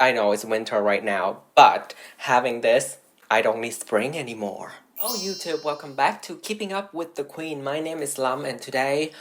I know it's winter right now, but having this, I don't need spring anymore. Oh YouTube, welcome back to Keeping Up with the Queen. My name is Lam and today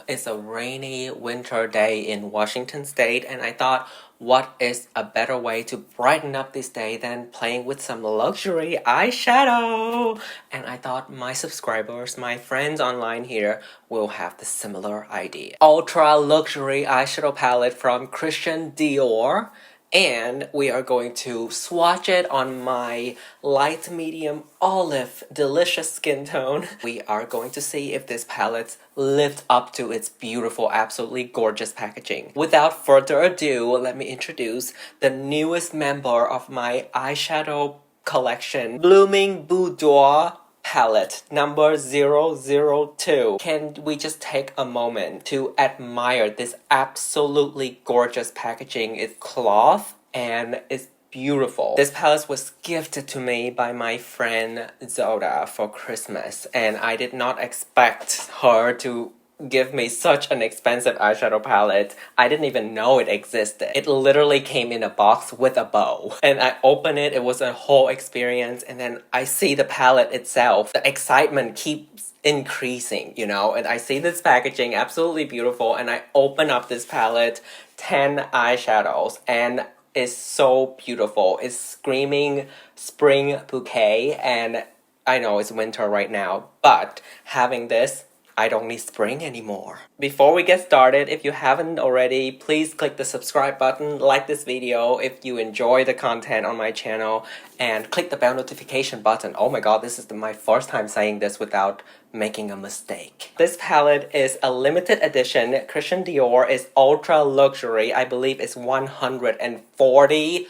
it's a rainy winter day in Washington State, and I thought, what is a better way to brighten up this day than playing with some luxury eyeshadow? And I thought my subscribers, my friends online here, will have the similar idea. Ultra luxury eyeshadow palette from Christian Dior. And we are going to swatch it on my light medium olive delicious skin tone. We are going to see if this palette lived up to its beautiful, absolutely gorgeous packaging. Without further ado, let me introduce the newest member of my eyeshadow collection, Blooming Boudoir palette number 002. Can we just take a moment to admire this absolutely gorgeous packaging? It's cloth and it's beautiful. This palette was gifted to me by my friend Zoda for Christmas, and I did not expect her to give me such an expensive eyeshadow palette. I didn't even know it existed. It literally came in a box with a bow. And I opened it, it was a whole experience, and then I see the palette itself. The excitement keeps increasing, you know, and I see this packaging, absolutely beautiful, and I open up this palette, 10 eyeshadows, and it's so beautiful. It's screaming spring bouquet, and I know it's winter right now, but having this, I don't need spring anymore. Before we get started, if you haven't already, please click the subscribe button, like this video if you enjoy the content on my channel, and click the bell notification button. Oh my god, this is my first time saying this without making a mistake. This palette is a limited edition. Christian Dior is ultra luxury. I believe it's $140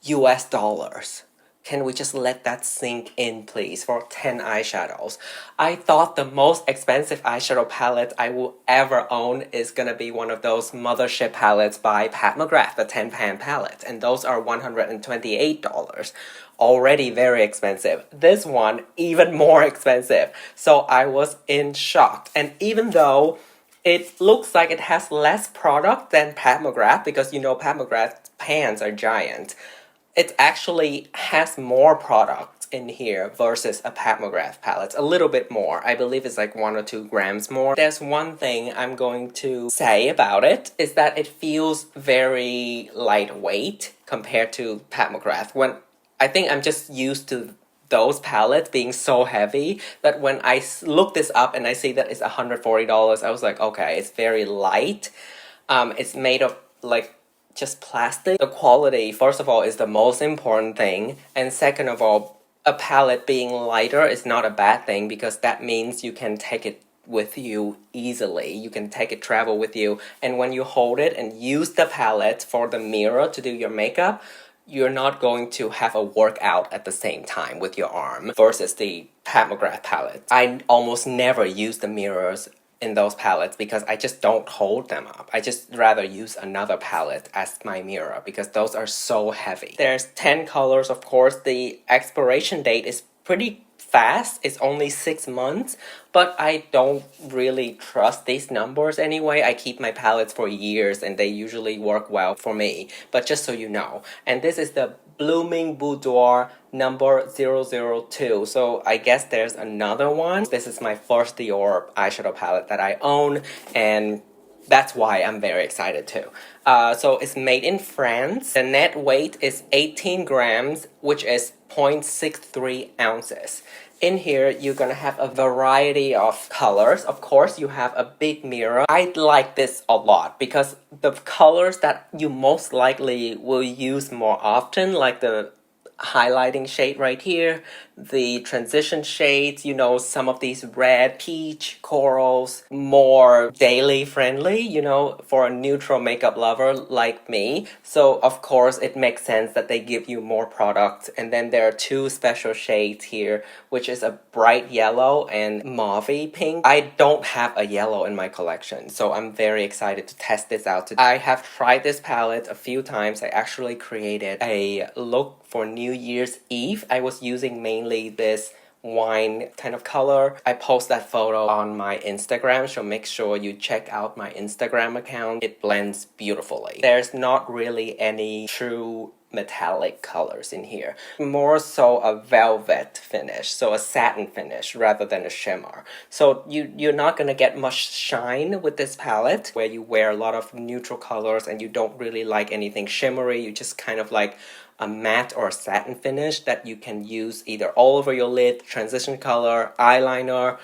US. Can we just let that sink in, please, for 10 eyeshadows? I thought the most expensive eyeshadow palette I will ever own is gonna be one of those mothership palettes by Pat McGrath, the 10-pan palette, and those are $128. Already very expensive. This one, even more expensive. So I was in shock. And even though it looks like it has less product than Pat McGrath, because you know Pat McGrath's pans are giant, it actually has more product in here versus a Pat McGrath palette. A little bit more. I believe it's like 1 or 2 grams more. There's one thing I'm going to say about it, is that it feels very lightweight compared to Pat McGrath. When I think I'm just used to those palettes being so heavy that when I look this up and I see that it's $140, I was like, okay, it's very light. It's made of like just plastic. The quality, first of all, is the most important thing, and second of all, a palette being lighter is not a bad thing because that means you can take it with you easily. You can take it travel with you, and when you hold it and use the palette for the mirror to do your makeup, you're not going to have a workout at the same time with your arm versus the Pat McGrath palette. I almost never use the mirrors in those palettes because I just don't hold them up. I just rather use another palette as my mirror because those are so heavy. There's 10 colors, of course. The expiration date is pretty fast. It's only 6 months, but I don't really trust these numbers anyway. I keep my palettes for years and they usually work well for me, but just so you know. And this is the Blooming Boudoir number 002. So I guess there's another one. This is my first Dior eyeshadow palette that I own, and that's why I'm very excited too. So it's made in France. The net weight is 18 grams, which is 0.63 ounces. In here, you're gonna have a variety of colors. Of course, you have a big mirror. I like this a lot because the colors that you most likely will use more often, like the highlighting shade right here, the transition shades, you know, some of these red, peach, corals, more daily friendly, you know, for a neutral makeup lover like me. So of course it makes sense that they give you more product. And then there are 2 special shades here, which is a bright yellow and mauve pink. I don't have a yellow in my collection, so I'm very excited to test this out today. I have tried this palette a few times. I actually created a look for New Year's Eve. I was using mainly this wine kind of color. I post that photo on my Instagram, so make sure you check out my Instagram account. It blends beautifully. There's not really any true metallic colors in here. More so a velvet finish, so a satin finish rather than a shimmer. So you're not gonna get much shine with this palette where you wear a lot of neutral colors and you don't really like anything shimmery. You just kind of like a matte or a satin finish that you can use either all over your lid, transition color, eyeliner.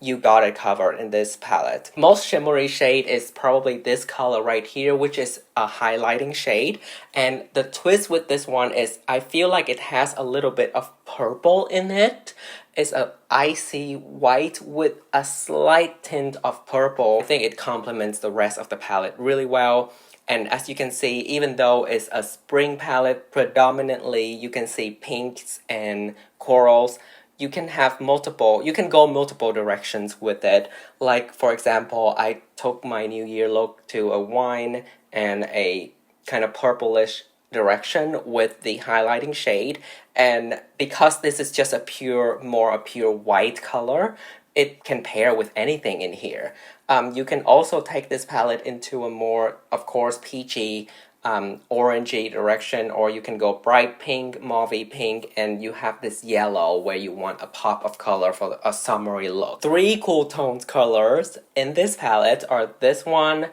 You got it covered in this palette. Most shimmery shade is probably this color right here, which is a highlighting shade. And the twist with this one is I feel like it has a little bit of purple in it. It's a icy white with a slight tint of purple. I think it complements the rest of the palette really well. And as you can see, even though it's a spring palette, predominantly you can see pinks and corals. You can go multiple directions with it. Like, for example, I took my New Year look to a wine and a kind of purplish direction with the highlighting shade. And because this is just a pure white color, it can pair with anything in here. You can also take this palette into a more, of course, peachy, orangey direction, or you can go bright pink, mauvey pink, and you have this yellow where you want a pop of color for a summery look. 3 cool tones colors in this palette are this one,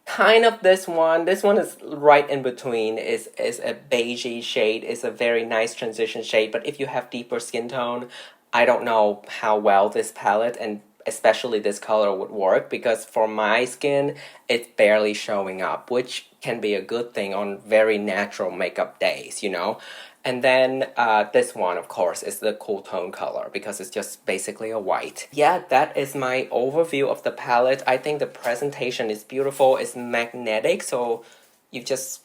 kind of this one. This one is right in between. Is a beigey shade. It's a very nice transition shade, but if you have deeper skin tone, I don't know how well this palette and especially this color would work, because for my skin, it's barely showing up, which can be a good thing on very natural makeup days, you know? And then this one, of course, is the cool tone color because it's just basically a white. Yeah, that is my overview of the palette. I think the presentation is beautiful. It's magnetic, so you just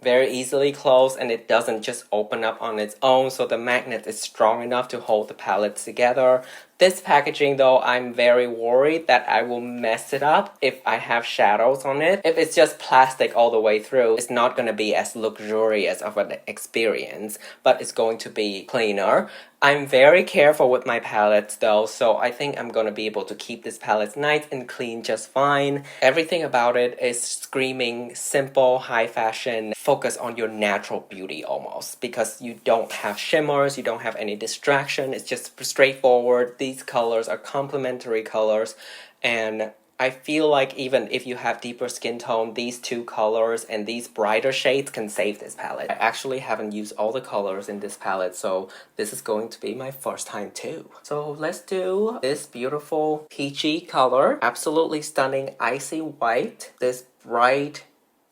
very easily close and it doesn't just open up on its own, so the magnet is strong enough to hold the palette together. This packaging though, I'm very worried that I will mess it up if I have shadows on it. If it's just plastic all the way through, it's not going to be as luxurious of an experience, but it's going to be cleaner. I'm very careful with my palettes though, so I think I'm going to be able to keep this palette nice and clean just fine. Everything about it is screaming simple, high fashion, focus on your natural beauty almost, because you don't have shimmers, you don't have any distraction, it's just straightforward. These colors are complementary colors, and I feel like even if you have deeper skin tone, these 2 colors and these brighter shades can save this palette. I actually haven't used all the colors in this palette, so this is going to be my first time too. So let's do this beautiful peachy color. Absolutely stunning icy white. This bright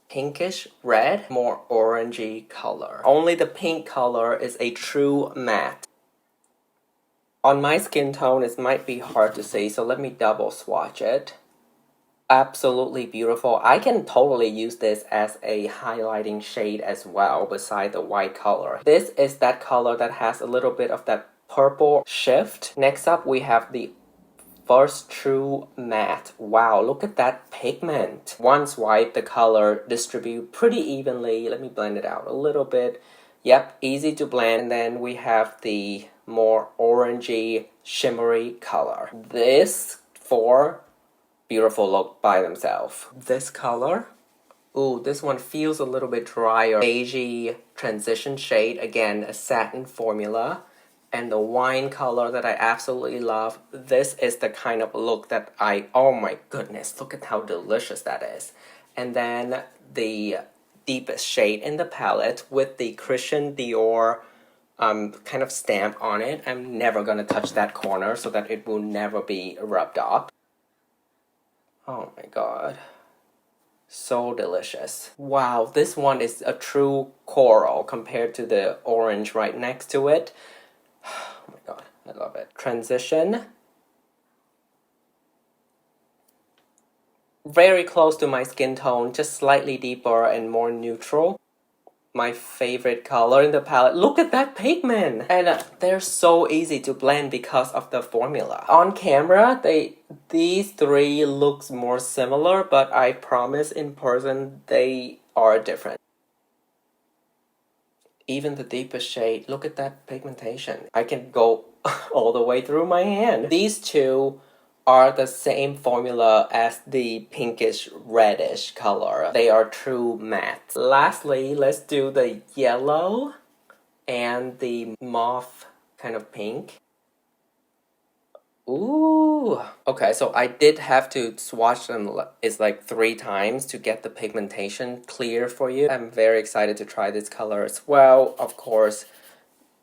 pinkish red, more orangey color. Only the pink color is a true matte. On my skin tone, it might be hard to see, so let me double swatch it. Absolutely beautiful. I can totally use this as a highlighting shade as well beside the white color. This is that color that has a little bit of that purple shift. Next up, we have the first true matte. Wow, look at that pigment. One swipe, the color distribute pretty evenly. Let me blend it out a little bit. Yep, easy to blend. And then we have the more orangey, shimmery color. This 4 beautiful look by themselves. This color, ooh, this one feels a little bit drier. Beigey transition shade, again, a satin formula. And the wine color that I absolutely love. This is the kind of look that oh my goodness, look at how delicious that is. And then the deepest shade in the palette with the Christian Dior kind of stamp on it. I'm never gonna touch that corner so that it will never be rubbed off. Oh my god. So delicious. Wow, this one is a true coral compared to the orange right next to it. Oh my god, I love it. Transition. Very close to my skin tone, just slightly deeper and more neutral. My favorite color in the palette. Look at that pigment! And they're so easy to blend because of the formula. On camera, these 3 looks more similar, but I promise in person they are different. Even the deepest shade, look at that pigmentation. I can go all the way through my hand. These two are the same formula as the pinkish reddish color. They are true matte. Lastly, let's do the yellow and the mauve kind of pink. Ooh. Okay, so I did have to swatch them it's like 3 times to get the pigmentation clear for you. I'm very excited to try this color as well. Of course,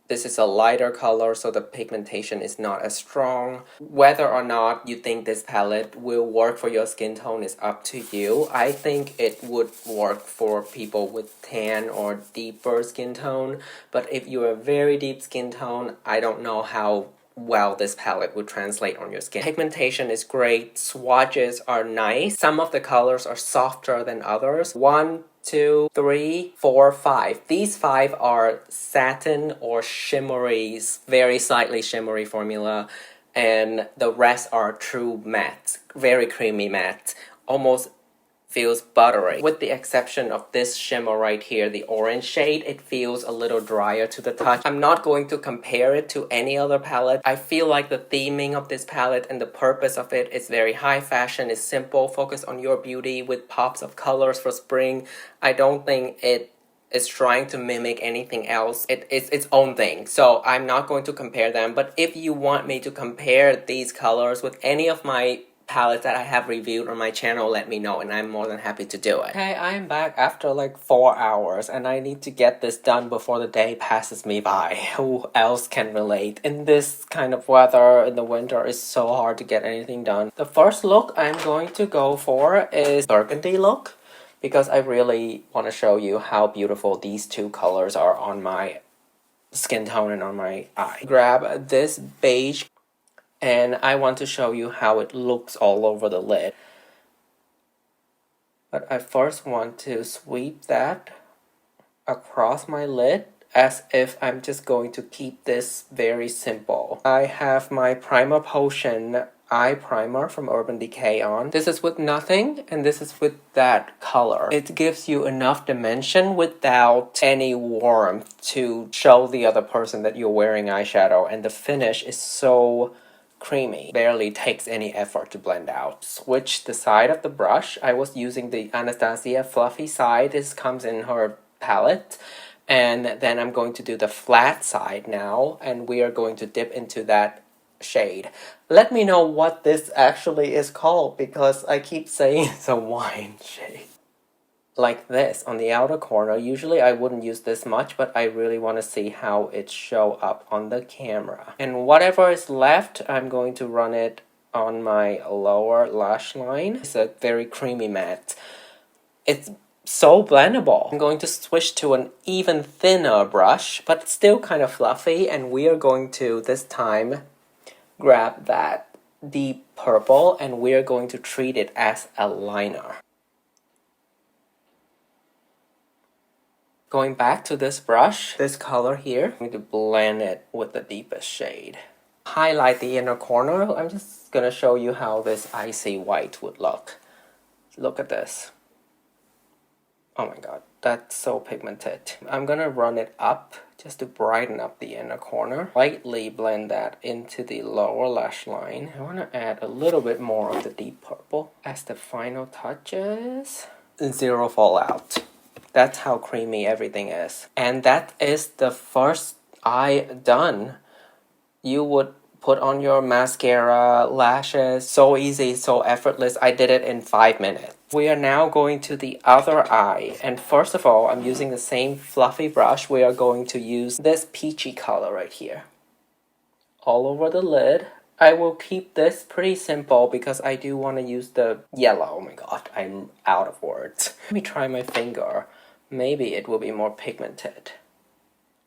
this is a lighter color, so the pigmentation is not as strong. Whether or not you think this palette will work for your skin tone is up to you. I think it would work for people with tan or deeper skin tone, but if you're a very deep skin tone, I don't know how well this palette would translate on your skin. Pigmentation is great, swatches are nice. Some of the colors are softer than others. 1, 2, 3, 4, 5. These 5 are satin or shimmery, very slightly shimmery formula, and the rest are true matte, very creamy matte, almost feels buttery. With the exception of this shimmer right here, the orange shade, it feels a little drier to the touch. I'm not going to compare it to any other palette. I feel like the theming of this palette and the purpose of it is very high fashion, it's simple, focus on your beauty with pops of colors for spring. I don't think it is trying to mimic anything else. It's its own thing. So I'm not going to compare them. But if you want me to compare these colors with any of my palettes that I have reviewed on my channel, let me know and I'm more than happy to do it. Okay, I'm back after like 4 hours and I need to get this done before the day passes me by. Who else can relate? In this kind of weather in the winter, it's so hard to get anything done. The first look I'm going to go for is burgundy look because I really want to show you how beautiful these two colors are on my skin tone and on my eye. Grab this beige and I want to show you how it looks all over the lid. But I first want to sweep that across my lid as if I'm just going to keep this very simple. I have my Primer Potion eye primer from Urban Decay on. This is with nothing and this is with that color. It gives you enough dimension without any warmth to show the other person that you're wearing eyeshadow, and the finish is so creamy. Barely takes any effort to blend out. Switch the side of the brush. I was using the Anastasia fluffy side. This comes in her palette. And then I'm going to do the flat side now, and we are going to dip into that shade. Let me know what this actually is called because I keep saying it's a wine shade. Like this on the outer corner. Usually I wouldn't use this much, but I really want to see how it show up on the camera. And whatever is left, I'm going to run it on my lower lash line. It's a very creamy matte. It's so blendable. I'm going to switch to an even thinner brush, but still kind of fluffy, and we are going to, this time, grab that deep purple, and we are going to treat it as a liner. Going back to this brush, this color here, I'm going to blend it with the deepest shade. Highlight the inner corner. I'm just going to show you how this icy white would look. Look at this. Oh my god, that's so pigmented. I'm going to run it up just to brighten up the inner corner. Lightly blend that into the lower lash line. I want to add a little bit more of the deep purple as the final touches. Zero fallout. That's how creamy everything is. And that is the first eye done. You would put on your mascara, lashes, so easy, so effortless. I did it in 5 minutes. We are now going to the other eye. And first of all, I'm using the same fluffy brush. We are going to use this peachy color right here. All over the lid. I will keep this pretty simple because I do want to use the yellow. Oh my god, I'm out of words. Let me try my finger. Maybe it will be more pigmented.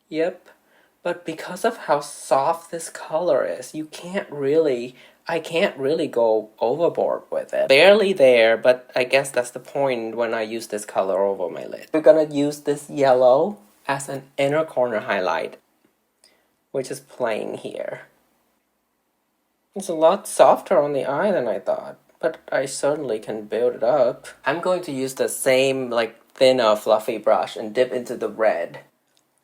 Yep. But because of how soft this color is, I can't really go overboard with it. Barely there, but I guess that's the point when I use this color over my lid. We're gonna use this yellow as an inner corner highlight, which is playing here. It's a lot softer on the eye than I thought, but I certainly can build it up. I'm going to use the same, thinner, fluffy brush and dip into the red.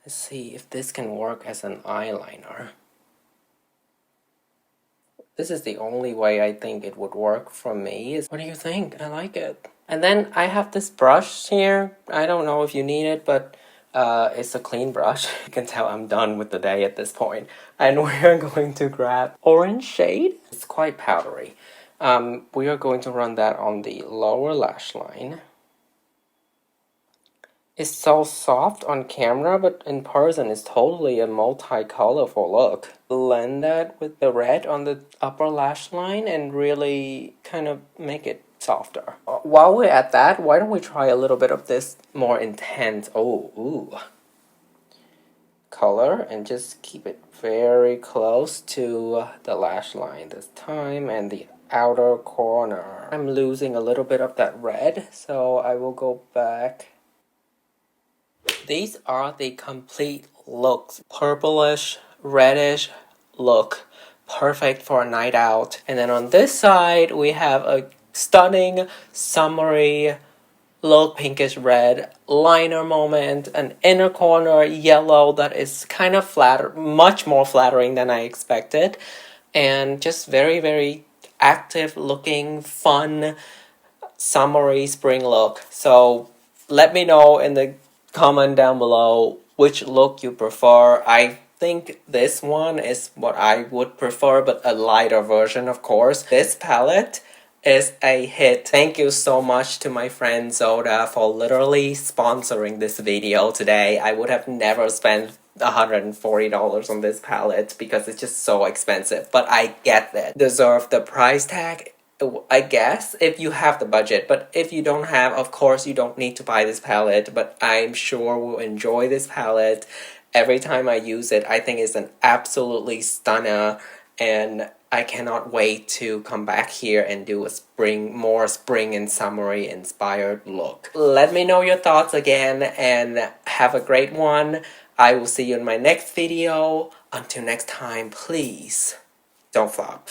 Let's see if this can work as an eyeliner. This is the only way I think it would work for me. What do you think? I like it. And then I have this brush here. I don't know if you need it, but it's a clean brush. You can tell I'm done with the day at this point. And we're going to grab orange shade. It's quite powdery. We are going to run that on the lower lash line. It's so soft on camera, but in person it's totally a multi-colorful look. Blend that with the red on the upper lash line and really kind of make it softer. While we're at that, why don't we try a little bit of this more intense, color, and just keep it very close to the lash line this time and the outer corner. I'm losing a little bit of that red, so I will go back. These are the complete looks. Purplish, reddish look. Perfect for a night out. And then on this side, we have a stunning, summery look, pinkish red liner moment, an inner corner yellow that is kind of much more flattering than I expected. And just very, very active looking, fun, summery spring look. So let me know in the comment down below which look you prefer. I think this one is what I would prefer, but a lighter version, of course. This palette is a hit. Thank you so much to my friend Zoda for literally sponsoring this video today. I would have never spent $140 on this palette because it's just so expensive, but I get that. Deserve the price tag, I guess, if you have the budget. But if you don't have, of course you don't need to buy this palette, but I'm sure we'll enjoy this palette. Every time I use it, I think it's an absolutely stunner, and I cannot wait to come back here and do a more spring and summery inspired look. Let me know your thoughts again and have a great one. I will see you in my next video. Until next time, please don't flop.